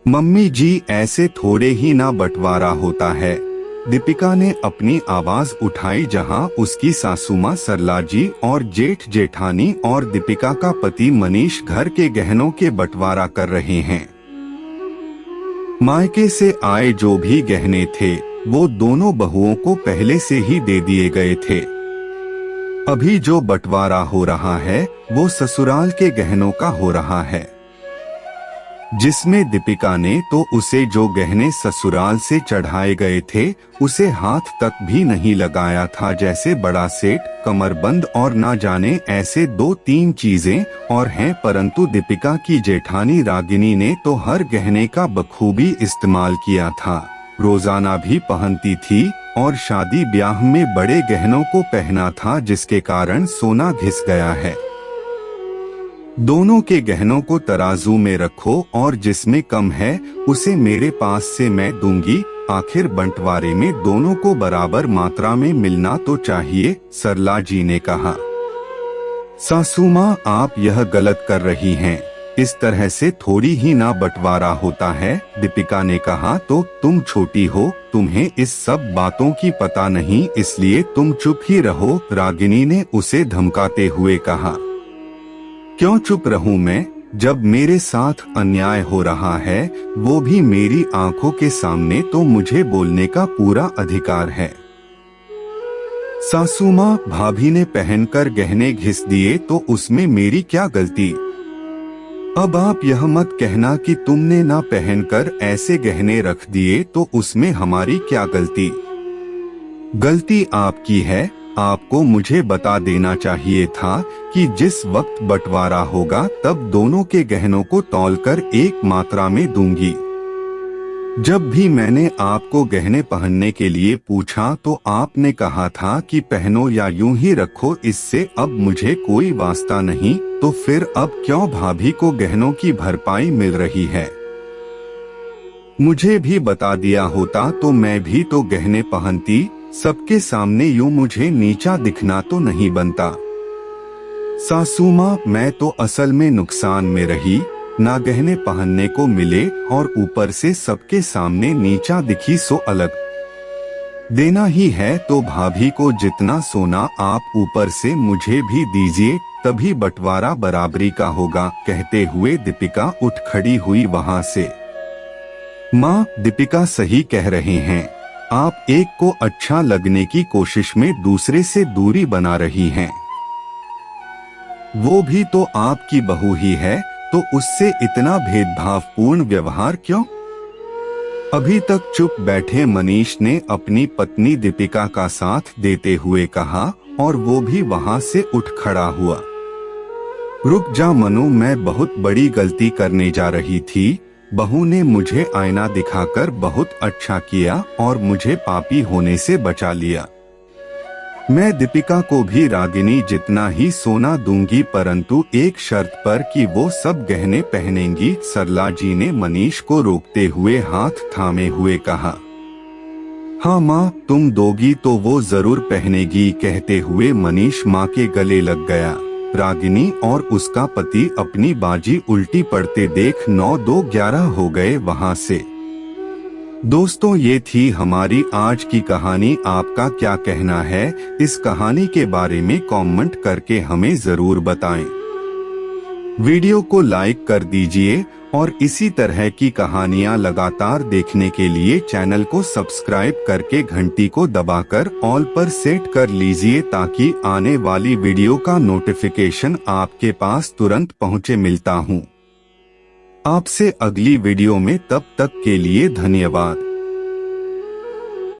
Mummy जी, ऐसे थोड़े ही ना बंटवारा होता है। दीपिका ने अपनी आवाज उठाई, जहां उसकी सासू मां सरला जी और जेठ जेठानी और दीपिका का पति मनीष घर के गहनों के बंटवारा कर रहे हैं। मायके से आए जो भी गहने थे वो दोनों बहुओं को पहले से ही दे दिए गए थे। अभी जो बंटवारा हो रहा है वो ससुराल के गहनों का हो रहा है, जिसमें दीपिका ने तो उसे जो गहने ससुराल से चढ़ाए गए थे उसे हाथ तक भी नहीं लगाया था, जैसे बड़ा सेट, कमरबंद और ना जाने ऐसे 2-3 चीजें और हैं। परंतु दीपिका की जेठानी रागिनी ने तो हर गहने का बखूबी इस्तेमाल किया था, रोजाना भी पहनती थी और शादी ब्याह में बड़े गहनों को पहना था, जिसके कारण सोना घिस गया है। दोनों के गहनों को तराजू में रखो और जिसमें कम है उसे मेरे पास से मैं दूंगी। आखिर बंटवारे में दोनों को बराबर मात्रा में मिलना तो चाहिए, सरला जी ने कहा। सासू माँ, आप यह गलत कर रही हैं, इस तरह से थोड़ी ही ना बंटवारा होता है, दीपिका ने कहा। तो तुम छोटी हो, तुम्हें इस सब बातों की पता नहीं, इसलिए तुम चुप ही रहो, रागिनी ने उसे धमकाते हुए कहा। क्यों चुप रहूं मैं, जब मेरे साथ अन्याय हो रहा है वो भी मेरी आंखों के सामने, तो मुझे बोलने का पूरा अधिकार है। सासू माँ, भाभी ने पहनकर गहने घिस दिए तो उसमें मेरी क्या गलती। अब आप यह मत कहना कि तुमने ना पहनकर ऐसे गहने रख दिए तो उसमें हमारी क्या गलती। गलती आपकी है। आपको मुझे बता देना चाहिए था कि जिस वक्त बंटवारा होगा तब दोनों के गहनों को तौलकर एक मात्रा में दूंगी। जब भी मैंने आपको गहने पहनने के लिए पूछा तो आपने कहा था कि पहनो या यूं ही रखो, इससे अब मुझे कोई वास्ता नहीं, तो फिर अब क्यों भाभी को गहनों की भरपाई मिल रही है। मुझे भी बता दिया होता तो मैं भी तो गहने पहनती, सबके सामने यूं मुझे नीचा दिखना तो नहीं बनता। सासू माँ, मैं तो असल में नुकसान में रही, ना गहने पहनने को मिले और ऊपर से सबके सामने नीचा दिखी, सो अलग देना ही है तो भाभी को जितना सोना आप ऊपर से मुझे भी दीजिए, तभी बंटवारा बराबरी का होगा। कहते हुए दीपिका उठ खड़ी हुई वहां से। माँ, दीपिका सही कह रहे हैं, आप एक को अच्छा लगने की कोशिश में दूसरे से दूरी बना रही हैं। वो भी तो आपकी बहू ही है, तो उससे इतना भेदभावपूर्ण व्यवहार क्यों। अभी तक चुप बैठे मनीष ने अपनी पत्नी दीपिका का साथ देते हुए कहा और वो भी वहां से उठ खड़ा हुआ। रुक जा मनु, मैं बहुत बड़ी गलती करने जा रही थी। बहू ने मुझे आईना दिखाकर बहुत अच्छा किया और मुझे पापी होने से बचा लिया। मैं दीपिका को भी रागिनी जितना ही सोना दूंगी, परंतु एक शर्त पर कि वो सब गहने पहनेंगी, सरला जी ने मनीष को रोकते हुए हाथ थामे हुए कहा। हाँ माँ, तुम दोगी तो वो जरूर पहनेगी, कहते हुए मनीष माँ के गले लग गया। रागिनी और उसका पति अपनी बाजी उल्टी पड़ते देख 9-2-11 हो गए वहां से। दोस्तों, ये थी हमारी आज की कहानी। आपका क्या कहना है इस कहानी के बारे में कमेंट करके हमें जरूर बताएं। वीडियो को लाइक कर दीजिए और इसी तरह की कहानियां लगातार देखने के लिए चैनल को सब्सक्राइब करके घंटी को दबाकर ऑल पर सेट कर लीजिए, ताकि आने वाली वीडियो का नोटिफिकेशन आपके पास तुरंत पहुंचे। मिलता हूं आपसे अगली वीडियो में, तब तक के लिए धन्यवाद।